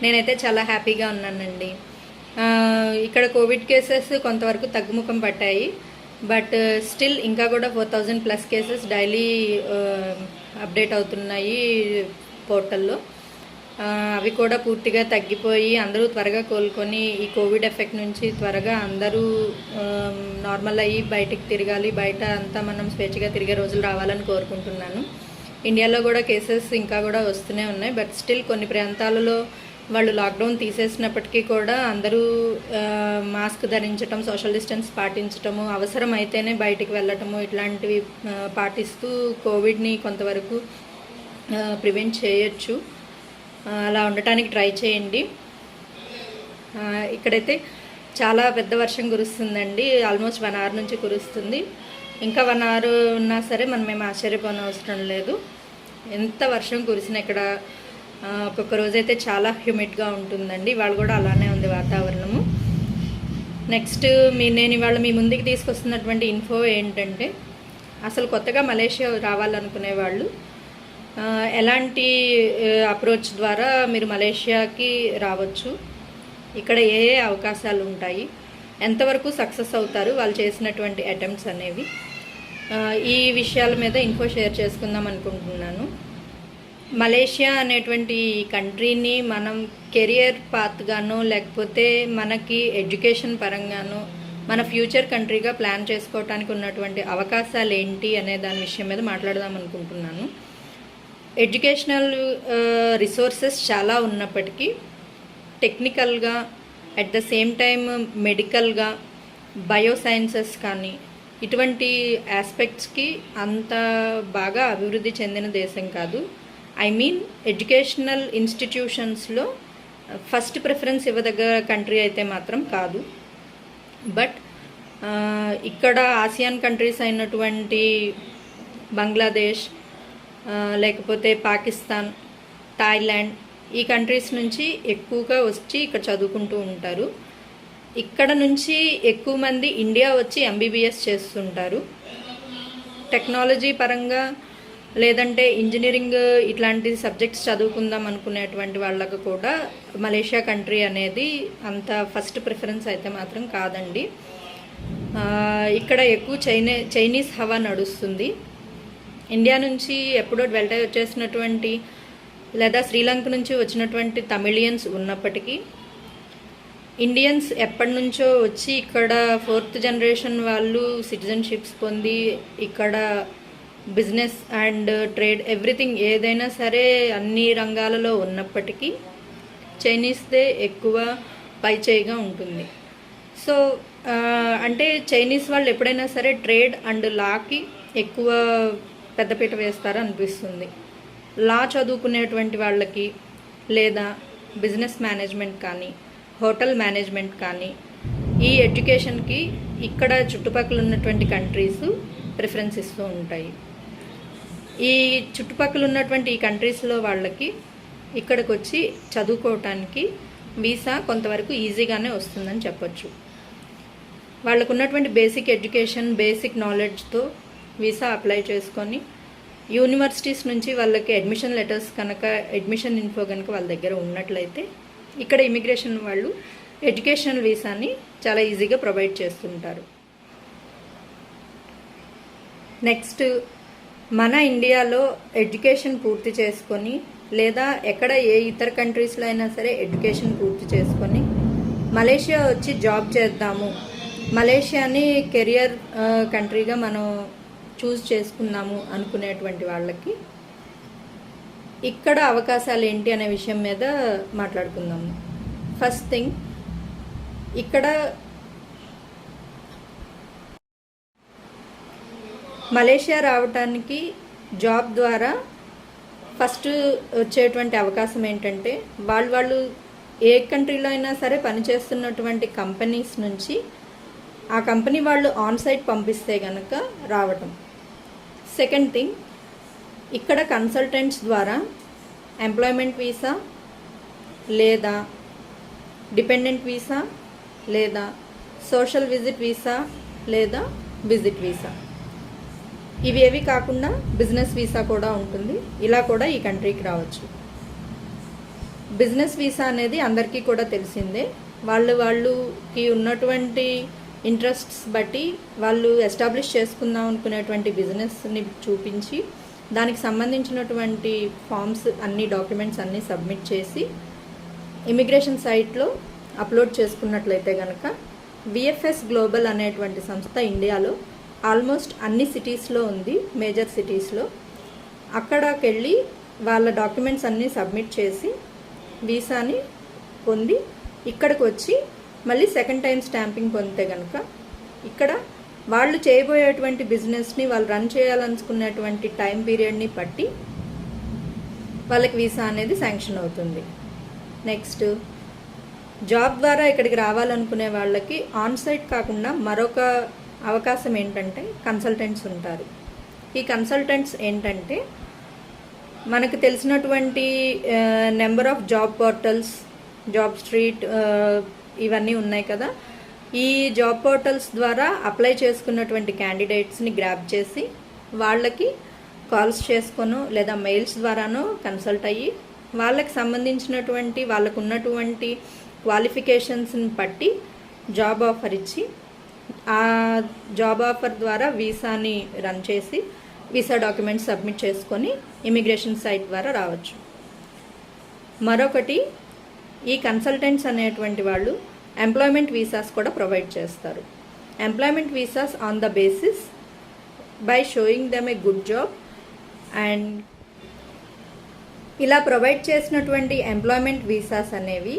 నేనైతే చాలా హ్యాపీగా ఉన్నానండి. ఇక్కడ కోవిడ్ కేసెస్ కొంతవరకు తగ్గుముఖం పట్టాయి. బట్ స్టిల్ ఇంకా కూడా 4000+ కేసెస్ డైలీ అప్డేట్ అవుతున్నాయి పోర్టల్లో. అవి కూడా పూర్తిగా తగ్గిపోయి అందరూ త్వరగా కోలుకొని ఈ కోవిడ్ ఎఫెక్ట్ నుంచి త్వరగా అందరూ నార్మల్ అయ్యి బయటికి తిరగాలి, బయట అంతా మనం స్వేచ్ఛగా తిరిగే రోజులు రావాలని కోరుకుంటున్నాను. ఇండియాలో కూడా కేసెస్ ఇంకా కూడా వస్తూనే ఉన్నాయి. బట్ స్టిల్ కొన్ని ప్రాంతాలలో వాళ్ళు లాక్డౌన్ తీసేసినప్పటికీ కూడా అందరూ మాస్క్ ధరించటం, సోషల్ డిస్టెన్స్ పాటించటము, అవసరం అయితేనే బయటికి వెళ్ళటము ఇట్లాంటివి పాటిస్తూ కోవిడ్ని కొంతవరకు ప్రివెంట్ చేయొచ్చు. అలా ఉండటానికి ట్రై చేయండి. ఇక్కడైతే చాలా పెద్ద వర్షం కురుస్తుందండి. ఆల్మోస్ట్ 1 hour నుంచి కురుస్తుంది. ఇంకా 1 hour ఉన్నా సరే మనం ఆశ్చర్యపోనవసరం లేదు. ఎంత వర్షం కురిసినా ఇక్కడ ఒక్కొక్క రోజైతే చాలా హ్యూమిడ్గా ఉంటుందండి. వాళ్ళు కూడా అలానే ఉంది వాతావరణము. నెక్స్ట్ నేను ఇవాళ మీ ముందుకు తీసుకొస్తున్నటువంటి ఇన్ఫో ఏంటంటే, అసలు కొత్తగా మలేషియా రావాలనుకునే వాళ్ళు ఎలాంటి అప్రోచ్ ద్వారా మీరు మలేషియాకి రావచ్చు, ఇక్కడ ఏ ఏ అవకాశాలు ఉంటాయి, ఎంతవరకు సక్సెస్ అవుతారు వాళ్ళు చేసినటువంటి అటెంప్ట్స్ అనేవి, ఈ విషయాల మీద ఇన్ఫో షేర్ చేసుకుందాం అనుకుంటున్నాను. మలేషియా అనేటువంటి కంట్రీని మనం కెరియర్ పాత్గానో లేకపోతే మనకి ఎడ్యుకేషన్ పరంగానో మన ఫ్యూచర్ కంట్రీగా ప్లాన్ చేసుకోవడానికి ఉన్నటువంటి అవకాశాలు ఏంటి అనే దాని విషయం మీద మాట్లాడదాం అనుకుంటున్నాను. ఎడ్యుకేషనల్ రిసోర్సెస్ చాలా ఉన్నప్పటికీ టెక్నికల్గా అట్ ద సేమ్ టైం మెడికల్గా బయోసైన్సెస్ కానీ ఇటువంటి ఆస్పెక్ట్స్కి అంత బాగా అభివృద్ధి చెందిన దేశం కాదు. ఐ మీన్ ఎడ్యుకేషనల్ ఇన్స్టిట్యూషన్స్లో ఫస్ట్ ప్రిఫరెన్స్ ఇవ్వదగ్గ కంట్రీ అయితే మాత్రం కాదు. బట్ ఇక్కడ ఆసియాన్ కంట్రీస్ అయినటువంటి బంగ్లాదేశ్, లేకపోతే పాకిస్తాన్, థాయిలాండ్ ఈ కంట్రీస్ నుంచి ఎక్కువగా వచ్చి ఇక్కడ చదువుకుంటూ ఉంటారు. ఇక్కడ నుంచి ఎక్కువ మంది ఇండియా వచ్చి MBBS చేస్తుంటారు. టెక్నాలజీ పరంగా లేదంటే ఇంజనీరింగ్ ఇట్లాంటి సబ్జెక్ట్స్ చదువుకుందాం అనుకునేటువంటి వాళ్ళకు కూడా మలేషియా కంట్రీ అనేది అంత ఫస్ట్ ప్రిఫరెన్స్ అయితే మాత్రం కాదండి. ఇక్కడ ఎక్కువ చైనీస్ హవా నడుస్తుంది. ఇండియా నుంచి ఎప్పుడో డెవలప్ వచ్చేసినటువంటి లేదా శ్రీలంక నుంచి వచ్చినటువంటి తమిళియన్స్ ఉన్నప్పటికీ ఇండియన్స్ ఎప్పటి నుంచో వచ్చి ఇక్కడ 4th జనరేషన్ వాళ్ళు సిటిజన్షిప్స్ పొంది ఇక్కడ బిజినెస్ అండ్ ట్రేడ్ ఎవ్రీథింగ్ ఏదైనా సరే అన్ని రంగాలలో ఉన్నప్పటికీ చైనీస్దే ఎక్కువ పైచేయిగా ఉంటుంది. సో అంటే చైనీస్ వాళ్ళు ఎప్పుడైనా సరే ట్రేడ్ అండ్ లాకి ఎక్కువ పెద్దపీట వేస్తారో అనిపిస్తుంది. లా చదువుకునేటువంటి వాళ్ళకి లేదా బిజినెస్ మేనేజ్మెంట్ కానీ హోటల్ మేనేజ్మెంట్ కానీ ఈ ఎడ్యుకేషన్కి ఇక్కడ చుట్టుపక్కల ఉన్నటువంటి కంట్రీస్ ప్రిఫరెన్స్ ఇస్తూ ఉంటాయి. ఈ చుట్టుపక్కల ఉన్నటువంటి ఈ కంట్రీస్లో వాళ్ళకి ఇక్కడికి వచ్చి చదువుకోవటానికి వీసా కొంతవరకు ఈజీగానే వస్తుందని చెప్పొచ్చు. వాళ్ళకు ఉన్నటువంటి బేసిక్ ఎడ్యుకేషన్, బేసిక్ నాలెడ్జ్తో వీసా అప్లై చేసుకొని యూనివర్సిటీస్ నుంచి వాళ్ళకి అడ్మిషన్ లెటర్స్ కనుక, అడ్మిషన్ ఇన్ఫో కనుక వాళ్ళ దగ్గర ఉన్నట్లయితే ఇక్కడ ఇమిగ్రేషన్ వాళ్ళు ఎడ్యుకేషనల్ వీసాని చాలా ఈజీగా ప్రొవైడ్ చేస్తుంటారు. నెక్స్ట్ మన ఇండియాలో ఎడ్యుకేషన్ పూర్తి చేసుకొని లేదా ఎక్కడ ఏ ఇతర కంట్రీస్లో అయినా సరే ఎడ్యుకేషన్ పూర్తి చేసుకొని మలేషియా వచ్చి జాబ్ చేద్దాము, మలేషియాని కెరియర్ కంట్రీగా మనం చూస్ చేసుకున్నాము అనుకునేటువంటి వాళ్ళకి ఇక్కడ అవకాశాలు ఏంటి అనే విషయం మీద మాట్లాడుకుందాము. ఫస్ట్ థింగ్, ఇక్కడ మలేషియా రావటానికి జాబ్ ద్వారా ఫస్ట్ వచ్చేటువంటి అవకాశం ఏంటంటే వాళ్ళు ఏ కంట్రీలో అయినా సరే పనిచేస్తున్నటువంటి కంపెనీస్ నుంచి ఆ కంపెనీ వాళ్ళు ఆన్-సైట్ పంపిస్తే కనుక రావటం. సెకండ్ థింగ్, ఇక్కడ కన్సల్టెంట్స్ ద్వారా ఎంప్లాయ్మెంట్ వీసా లేదా డిపెండెంట్ వీసా లేదా సోషల్ విజిట్ వీసా లేదా విజిట్ వీసా, ఇవేవి కాకుండా బిజినెస్ వీసా కూడా ఉంటుంది. ఇలా కూడా ఈ కంట్రీకి రావచ్చు. బిజినెస్ వీసా అనేది అందరికీ కూడా తెలిసిందే. వాళ్ళకి ఉన్నటువంటి ఇంట్రెస్ట్స్ బట్టి వాళ్ళు ఎస్టాబ్లిష్ చేసుకుందాం అనుకునేటువంటి బిజినెస్ని చూపించి దానికి సంబంధించినటువంటి ఫామ్స్ అన్ని డాక్యుమెంట్స్ అన్నీ సబ్మిట్ చేసి ఇమిగ్రేషన్ సైట్లో అప్లోడ్ చేసుకున్నట్లయితే కనుక విఎఫ్ఎస్ గ్లోబల్ అనేటువంటి సంస్థ ఇండియాలో ఆల్మోస్ట్ అన్ని సిటీస్లో ఉంది, మేజర్ సిటీస్లో. అక్కడికి వెళ్ళి వాళ్ళ డాక్యుమెంట్స్ అన్నీ సబ్మిట్ చేసి వీసాని పొంది ఇక్కడికి వచ్చి మళ్ళీ సెకండ్ టైం స్టాంపింగ్ పొందితే కనుక ఇక్కడ వాళ్ళు చేయబోయేటువంటి బిజినెస్ని వాళ్ళు రన్ చేయాలనుకునేటువంటి టైం పీరియడ్ని బట్టి వాళ్ళకి వీసా అనేది శాంక్షన్ అవుతుంది. నెక్స్ట్, జాబ్ ద్వారా ఇక్కడికి రావాలనుకునే వాళ్ళకి ఆన్ సైట్ కాకుండా మరొక అవకాశం ఏంటంటే కన్సల్టెంట్స్ ఉంటారు. ఈ కన్సల్టెంట్స్ ఏంటంటే మనకు తెలిసినటువంటి number of job portals, job street ఇవన్నీ ఉన్నాయి కదా. ఈ జాబ్ పోర్టల్స్ ద్వారా అప్లై చేసుకున్నటువంటి క్యాండిడేట్స్ని గ్రాప్ చేసి వాళ్ళకి కాల్స్ చేసుకొనో లేదా మెయిల్స్ ద్వారానో కన్సల్ట్ అయ్యి వాళ్ళకి సంబంధించినటువంటి వాళ్ళకు ఉన్నటువంటి క్వాలిఫికేషన్స్ని బట్టి జాబ్ ఆఫర్ ఇచ్చి ఆ జాబ్ ఆఫర్ ద్వారా వీసాని రన్ చేసి వీసా డాక్యుమెంట్స్ సబ్మిట్ చేసుకొని ఇమిగ్రేషన్ సైట్ ద్వారా రావచ్చు. మరొకటి, ఈ కన్సల్టెంట్స్ అనేటువంటి వాళ్ళు ఎంప్లాయ్మెంట్ వీసాస్ కూడా ప్రొవైడ్ చేస్తారు. Employment visas on the basis by showing them a good job. And ఇలా ప్రొవైడ్ చేసినటువంటి ఎంప్లాయ్మెంట్ వీసాస్ అనేవి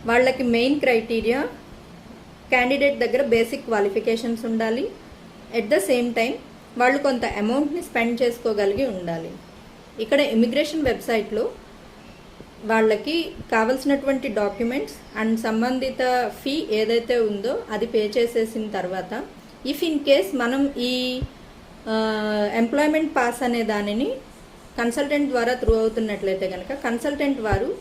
వాళ్ళకి మెయిన్ క్రైటీరియా క్యాండిడేట్ దగ్గర బేసిక్ క్వాలిఫికేషన్స్ ఉండాలి. ఎట్ ద సేమ్ టైం వాళ్ళు కొంత అమౌంట్ని స్పెండ్ చేసుకోగలిగి ఉండాలి. ఇక్కడ ఇమిగ్రేషన్ వెబ్సైట్లో వాళ్ళకి కావలసినటువంటి డాక్యుమెంట్స్ అండ్ సంబంధిత ఫీ ఏదైతే ఉందో అది పే చేసేసిన తర్వాత ఇఫ్ ఇన్ కేస్ మనం ఈ ఎంప్లాయ్మెంట్ పాస్ అనే దానిని కన్సల్టెంట్ ద్వారా త్రూ అవుతున్నట్లయితే కనుక కన్సల్టెంట్ వారు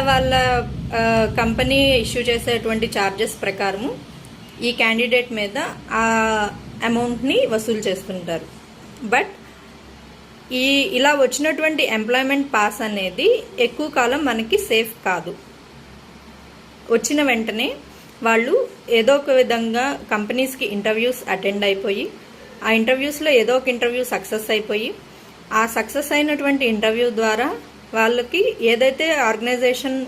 వాళ్ళ కంపెనీ ఇష్యూ చేసేటువంటి ఛార్జెస్ ప్రకారము ఈ క్యాండిడేట్ మీద ఆ అమౌంట్ని వసూలు చేస్తుంటారు. బట్ ఇలా వచ్చినటువంటి ఎంప్లాయ్మెంట్ పాస్ అనేది ఎక్కువ కాలం మనకి సేఫ్ కాదు. వచ్చిన వెంటనే వాళ్ళు ఏదో ఒక విధంగా కంపెనీస్కి ఇంటర్వ్యూస్ అటెండ్ అయిపోయి ఆ ఇంటర్వ్యూస్లో ఏదో ఒక ఇంటర్వ్యూ సక్సెస్ అయిపోయి ఆ సక్సెస్ అయినటువంటి ఇంటర్వ్యూ ద్వారా వాళ్ళకి ఏదైతే ఆర్గనైజేషన్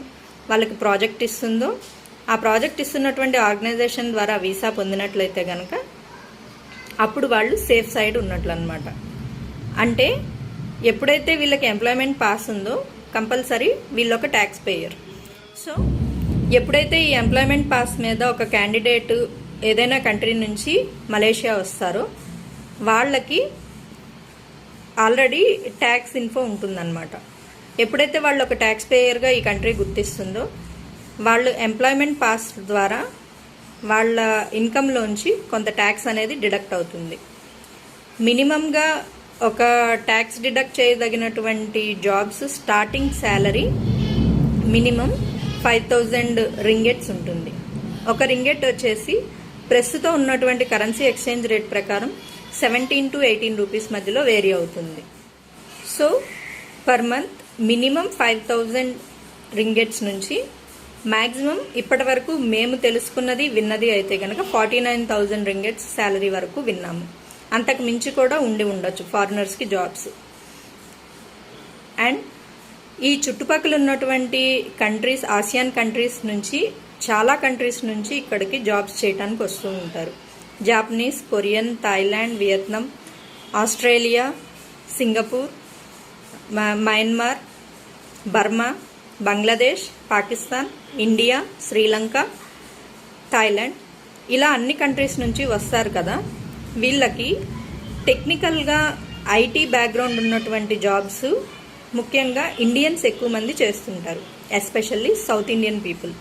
వాళ్ళకి ప్రాజెక్ట్ ఇస్తుందో ఆ ప్రాజెక్ట్ ఇస్తున్నటువంటి ఆర్గనైజేషన్ ద్వారా వీసా పొందినట్లయితే కనుక అప్పుడు వాళ్ళు సేఫ్ సైడ్ ఉన్నట్లు అనమాట. అంటే ఎప్పుడైతే వీళ్ళకి ఎంప్లాయ్మెంట్ పాస్ ఉందో కంపల్సరీ వీళ్ళొక ట్యాక్స్ పేయర్. సో ఎప్పుడైతే ఈ ఎంప్లాయ్మెంట్ పాస్ మీద ఒక క్యాండిడేట్ ఏదైనా కంట్రీ నుంచి మలేషియా వస్తారో వాళ్ళకి ఆల్రెడీ ట్యాక్స్ ఇన్ఫో ఉంటుందన్నమాట. ఎప్పుడైతే వాళ్ళు ఒక ట్యాక్స్ పేయర్గా ఈ కంట్రీ గుర్తిస్తుందో వాళ్ళు ఎంప్లాయ్మెంట్ పాస్ ద్వారా వాళ్ళ ఇన్కంలోంచి కొంత ట్యాక్స్ అనేది డిడక్ట్ అవుతుంది. మినిమంగా ఒక ట్యాక్స్ డిడక్ట్ చేయదగినటువంటి jobs starting salary minimum 5,000 ringgits ఉంటుంది. ఒక రింగెట్ వచ్చేసి ప్రస్తుతం ఉన్నటువంటి కరెన్సీ ఎక్స్చేంజ్ రేట్ ప్రకారం 17 to 18 రూపీస్ మధ్యలో వేరీ అవుతుంది. సో పర్ మంత్ మినిమం 5,000 రింగెట్స్ నుంచి మ్యాక్సిమం ఇప్పటి వరకు మేము తెలుసుకున్నది విన్నది అయితే కనుక 49,000 రింగెట్స్ శాలరీ వరకు విన్నాము. అంతకు మించి కూడా ఉండి ఉండొచ్చు ఫారినర్స్కి జాబ్స్. అండ్ ఈ చుట్టుపక్కల ఉన్నటువంటి కంట్రీస్, ఆసియాన్ కంట్రీస్ నుంచి చాలా కంట్రీస్ నుంచి ఇక్కడికి జాబ్స్ చేయడానికి వస్తూ ఉంటారు. Japanese, Korean, Thailand, Vietnam, Australia, Singapore, Myanmar, Burma, Bangladesh, Pakistan, India, Sri Lanka, Thailand ఇలా అన్ని కంట్రీస్ నుంచి వస్తారు కదా. వీళ్ళకి టెక్నికల్గా ఐటీ బ్యాక్గ్రౌండ్ ఉన్నటువంటి జాబ్స్ ముఖ్యంగా ఇండియన్స్ ఎక్కువ మంది చేస్తుంటారు. Especially south Indian people.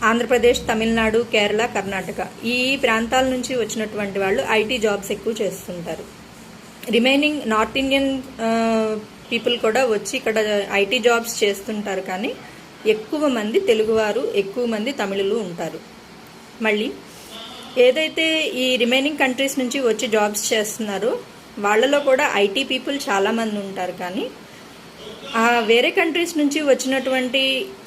Andhra Pradesh, Tamil Nadu, Kerala, Karnataka ఈ ప్రాంతాల నుంచి వచ్చినటువంటి వాళ్ళు ఐటీ జాబ్స్ ఎక్కువ చేస్తుంటారు. రిమైనింగ్ నార్త్ ఇండియన్ పీపుల్ కూడా వచ్చి ఇక్కడ ఐటీ జాబ్స్ చేస్తుంటారు. కానీ ఎక్కువ మంది తెలుగువారు, ఎక్కువ మంది తమిళులు ఉంటారు. మళ్ళీ ఏదైతే ఈ రిమైనింగ్ కంట్రీస్ నుంచి వచ్చి జాబ్స్ చేస్తున్నారో వాళ్ళలో కూడా ఐటీ పీపుల్ చాలామంది ఉంటారు. కానీ వేరే కంట్రీస్ నుంచి వచ్చినటువంటి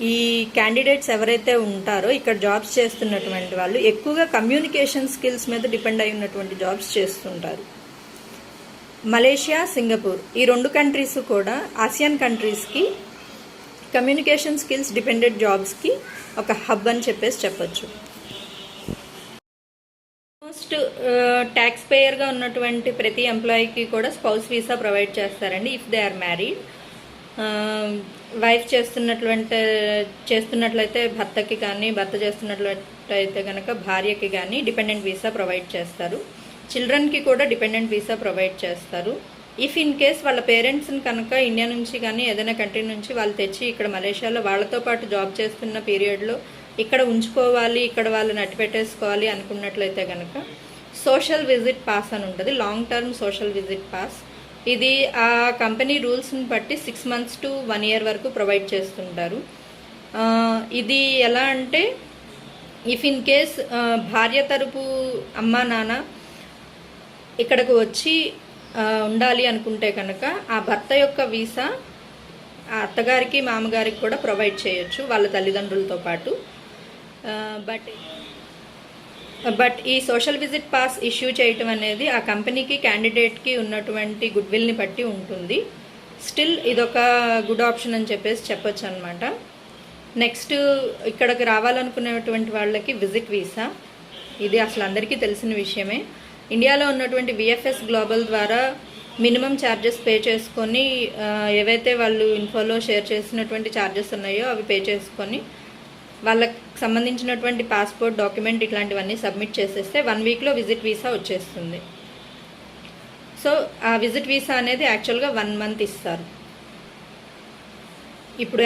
ఈ క్యాండిడేట్స్ ఎవరైతే ఉంటారో ఇక్కడ జాబ్స్ చేస్తున్నటువంటి వాళ్ళు ఎక్కువగా కమ్యూనికేషన్ స్కిల్స్ మీద డిపెండ్ అయి ఉన్నటువంటి జాబ్స్ చేస్తుంటారు. మలేషియా, సింగపూర్ ఈ 2 కంట్రీస్ కూడా ఆసియన్ కంట్రీస్కి కమ్యూనికేషన్ స్కిల్స్ డిపెండెంట్ జాబ్స్కి ఒక హబ్ అని చెప్పొచ్చు. మోస్ట్ ట్యాక్స్ పేయర్గా ఉన్నటువంటి ప్రతి ఎంప్లాయీకి కూడా స్పౌస్ వీసా ప్రొవైడ్ చేస్తారండి if they are married. Wife చేస్తున్నట్లయితే భర్తకి కానీ, భర్త చేస్తున్నట్లయితే కనుక భార్యకి కానీ డిపెండెంట్ వీసా ప్రొవైడ్ చేస్తారు. చిల్డ్రన్కి కూడా డిపెండెంట్ వీసా ప్రొవైడ్ చేస్తారు. ఇఫ్ ఇన్ కేస్ వాళ్ళ పేరెంట్స్ని కనుక ఇండియా నుంచి కానీ ఏదైనా కంట్రీ నుంచి వాళ్ళు తెచ్చి ఇక్కడ మలేషియాలో వాళ్ళతో పాటు జాబ్ చేస్తున్న పీరియడ్లో ఇక్కడ ఉంచుకోవాలి, ఇక్కడ వాళ్ళని అట్టిపెట్టేసుకోవాలి అనుకున్నట్లయితే కనుక సోషల్ విజిట్ పాస్ అని ఉంటుంది, long term social visit pass. ఇది ఆ కంపెనీ రూల్స్ని బట్టి 6 months to 1 year వరకు ప్రొవైడ్ చేస్తుంటారు. ఇది ఎలా అంటే ఇఫ్ ఇన్ కేస్ భార్య తరపు అమ్మ నాన్న ఇక్కడకు వచ్చి ఉండాలి అనుకుంటే కనుక ఆ భర్త యొక్క వీసా ఆ అత్తగారికి మామగారికి కూడా ప్రొవైడ్ చేయొచ్చు వాళ్ళ తల్లిదండ్రులతో పాటు. బట్ ఈ సోషల్ విజిట్ పాస్ ఇష్యూ చేయటం అనేది ఆ కంపెనీకి క్యాండిడేట్కి ఉన్నటువంటి గుడ్ విల్ని బట్టి ఉంటుంది. స్టిల్ ఇదొక గుడ్ ఆప్షన్ అని చెప్పొచ్చు అనమాట. నెక్స్ట్ ఇక్కడికి రావాలనుకునేటువంటి వాళ్ళకి విజిట్ వీసా, ఇది అసలు అందరికీ తెలిసిన విషయమే. ఇండియాలో ఉన్నటువంటి విఎఫ్ఎస్ గ్లోబల్ ద్వారా మినిమం ఛార్జెస్ పే చేసుకొని ఏవైతే వాళ్ళు ఇన్ఫోలో షేర్ చేసినటువంటి ఛార్జెస్ ఉన్నాయో అవి పే చేసుకొని వాళ్ళకి సంబంధించినటువంటి పాస్పోర్ట్ డాక్యుమెంట్ ఇట్లాంటివన్నీ సబ్మిట్ చేసేస్తే 1 weekలో విజిట్ వీసా వచ్చేస్తుంది. సో ఆ విజిట్ వీసా అనేది యాక్చువల్గా 1 month ఇస్తారు. ఇప్పుడు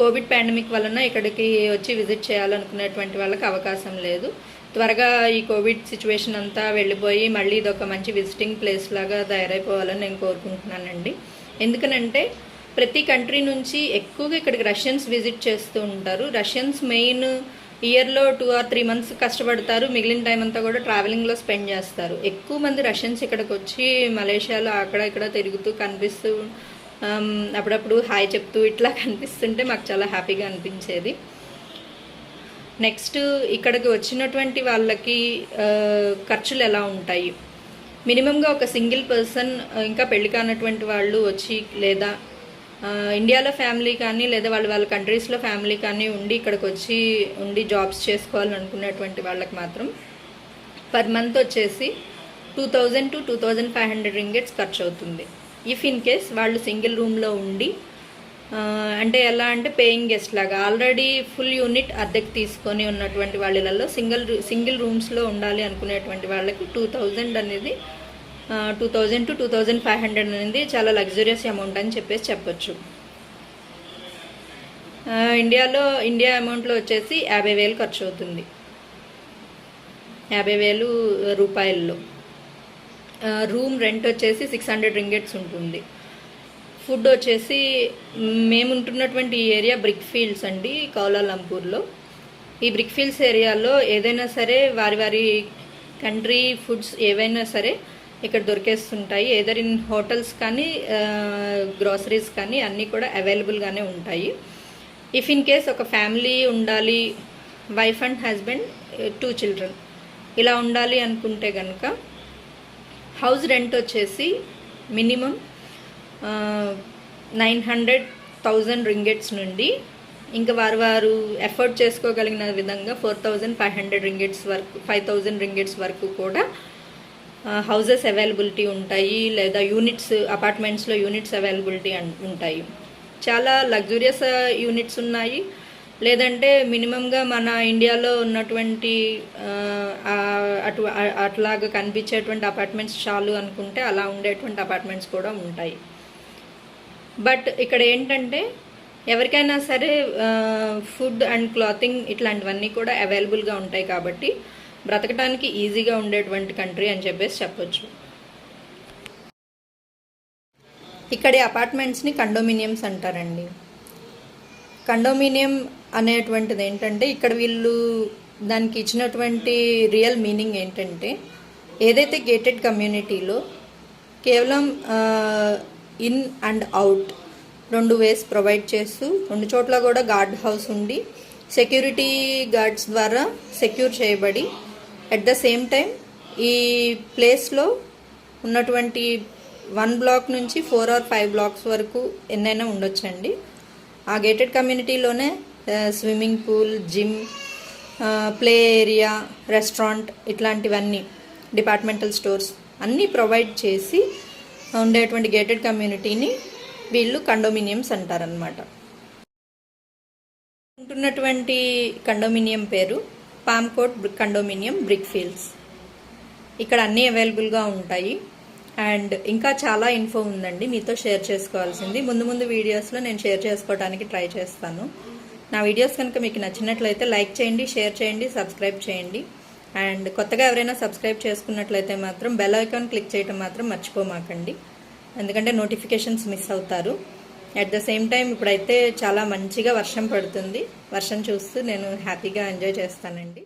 కోవిడ్ పాండమిక్ వలన ఇక్కడికి వచ్చి విజిట్ చేయాలనుకునేటువంటి వాళ్ళకి అవకాశం లేదు. త్వరగా ఈ కోవిడ్ సిచ్యువేషన్ అంతా వెళ్ళిపోయి మళ్ళీ ఇదొక మంచి విజిటింగ్ ప్లేస్ లాగా తయారైపోవాలని నేను కోరుకుంటున్నానండి. ఎందుకనంటే ప్రతి కంట్రీ నుంచి ఎక్కువగా ఇక్కడికి రష్యన్స్ విజిట్ చేస్తూ ఉంటారు. రష్యన్స్ మెయిన్ ఇయర్లో 2 or 3 months కష్టపడతారు, మిగిలిన టైం అంతా కూడా ట్రావెలింగ్లో స్పెండ్ చేస్తారు. ఎక్కువ మంది రష్యన్స్ ఇక్కడికి వచ్చి మలేషియాలో అక్కడ ఇక్కడ తిరుగుతూ కనిపిస్తూ అప్పుడప్పుడు హాయ్ చెప్తూ ఇట్లా కనిపిస్తుంటే మాకు చాలా హ్యాపీగా అనిపించేది. నెక్స్ట్ ఇక్కడికి వచ్చినటువంటి వాళ్ళకి ఖర్చులు ఎలా ఉంటాయి, మినిమంగా ఒక సింగిల్ పర్సన్ ఇంకా పెళ్లి కానటువంటి వాళ్ళు వచ్చి లేదా ఇండియాలో ఫ్యామిలీ కానీ లేదా వాళ్ళ కంట్రీస్లో ఫ్యామిలీ కానీ ఉండి ఇక్కడికి వచ్చి జాబ్స్ చేసుకోవాలనుకునేటువంటి వాళ్ళకి మాత్రం పర్ మంత్ వచ్చేసి 2000 to 2500 ringgits ఖర్చు అవుతుంది. ఇఫ్ ఇన్ కేస్ వాళ్ళు సింగిల్ రూమ్లో ఉండి అంటే ఎలా అంటే పేయింగ్ గెస్ట్ లాగా ఆల్రెడీ ఫుల్ యూనిట్ అద్దెకి తీసుకొని ఉన్నటువంటి వాళ్ళలో సింగిల్ రూమ్స్లో ఉండాలి అనుకునేటువంటి వాళ్ళకి 2000 అనేది 2000 to 2500 అనేది చాలా లగ్జరియస్ అమౌంట్ అని చెప్పొచ్చు. ఇండియా అమౌంట్లో వచ్చేసి 50,000 ఖర్చు అవుతుంది, 50,000 రూపాయల్లో. రూమ్ రెంట్ వచ్చేసి 600 ringgits ఉంటుంది. ఫుడ్ వచ్చేసి మేము ఉంటున్నటువంటి ఏరియా బ్రిక్ ఫీల్డ్స్ అండి, కౌలాలంపూర్లో. ఈ బ్రిక్ ఫీల్డ్స్ ఏరియాలో ఏదైనా సరే వారి కంట్రీ ఫుడ్స్ ఏవైనా సరే ఇక్కడ దొరికేస్తుంటాయి. ఏదర్ ఇన్ హోటల్స్ కానీ గ్రోసరీస్ కానీ అన్నీ కూడా అవైలబుల్గానే ఉంటాయి. ఇఫ్ ఇన్ కేస్ ఒక ఫ్యామిలీ ఉండాలి, వైఫ్ అండ్ హస్బెండ్ 2 children ఇలా ఉండాలి అనుకుంటే కనుక హౌస్ రెంట్ వచ్చేసి మినిమం 900,000 ringgits నుండి ఇంకా వారు ఎఫర్ట్ చేసుకోగలిగిన విధంగా 4,500 ringgits వరకు 5,000 ringgits వరకు కూడా హౌజెస్ అవైలబిలిటీ ఉంటాయి, లేదా అపార్ట్మెంట్స్లో యూనిట్స్ అవైలబిలిటీ ఉంటాయి. చాలా లగ్జూరియస్ యూనిట్స్ ఉన్నాయి, లేదంటే మినిమంగా మన ఇండియాలో ఉన్నటువంటి అట్లాగా కనిపించేటువంటి అపార్ట్మెంట్స్ చాలు అనుకుంటే అలా ఉండేటువంటి అపార్ట్మెంట్స్ కూడా ఉంటాయి. బట్ ఇక్కడ ఏంటంటే ఎవరికైనా సరే ఫుడ్ అండ్ క్లాతింగ్ ఇట్లాంటివన్నీ కూడా అవైలబుల్గా ఉంటాయి కాబట్టి బ్రతకడానికి ఈజీగా ఉండేటువంటి కంట్రీ అని చెప్పొచ్చు. ఇక్కడి అపార్ట్మెంట్స్ని కండోమినియమ్స్ అంటారండి. కండోమినియం అనేటువంటిది ఏంటంటే ఇక్కడ వీళ్ళు దానికి ఇచ్చినటువంటి రియల్ మీనింగ్ ఏంటంటే ఏదైతే గేటెడ్ కమ్యూనిటీలో కేవలం in and out 2 ways provide చేస్తూ 2 చోట్ల కూడా గార్డ్ హౌస్ ఉండి సెక్యూరిటీ గార్డ్స్ ద్వారా సెక్యూర్ చేయబడి అట్ ద సేమ్ టైం ఈ ప్లేస్లో ఉన్నటువంటి 1 బ్లాక్ నుంచి 4 or 5 బ్లాక్స్ వరకు ఎన్నైనా ఉండొచ్చండి. ఆ గేటెడ్ కమ్యూనిటీలోనే swimming pool, gym, play area, restaurant ఇట్లాంటివన్నీ, డిపార్ట్మెంటల్ స్టోర్స్ అన్నీ ప్రొవైడ్ చేసి ఉండేటువంటి గేటెడ్ కమ్యూనిటీని వీళ్ళు కండోమినియమ్స్ అంటారనమాట. ఉంటున్నటువంటి కండోమినియం పేరు Palm Court condominium Brickfields. ఇక్కడ అన్నీ అవైలబుల్గా ఉంటాయి. అండ్ ఇంకా చాలా ఇన్ఫో ఉందండి మీతో షేర్ చేసుకోవాల్సింది. ముందు వీడియోస్లో నేను షేర్ చేసుకోవడానికి ట్రై చేస్తాను. నా వీడియోస్ కనుక మీకు నచ్చినట్లయితే లైక్ చేయండి, షేర్ చేయండి, సబ్స్క్రైబ్ చేయండి. అండ్ కొత్తగా ఎవరైనా సబ్స్క్రైబ్ చేసుకున్నట్లయితే మాత్రం బెల్ ఐకాన్ క్లిక్ చేయడం మాత్రం మర్చిపోమాకండి, ఎందుకంటే నోటిఫికేషన్స్ మిస్ అవుతారు. అట్ ద సేమ్ టైం ఇప్పుడైతే చాలా మంచిగా వర్షం పడుతుంది. వర్షం చూస్తూ నేను హ్యాపీగా ఎంజాయ్ చేస్తానండి.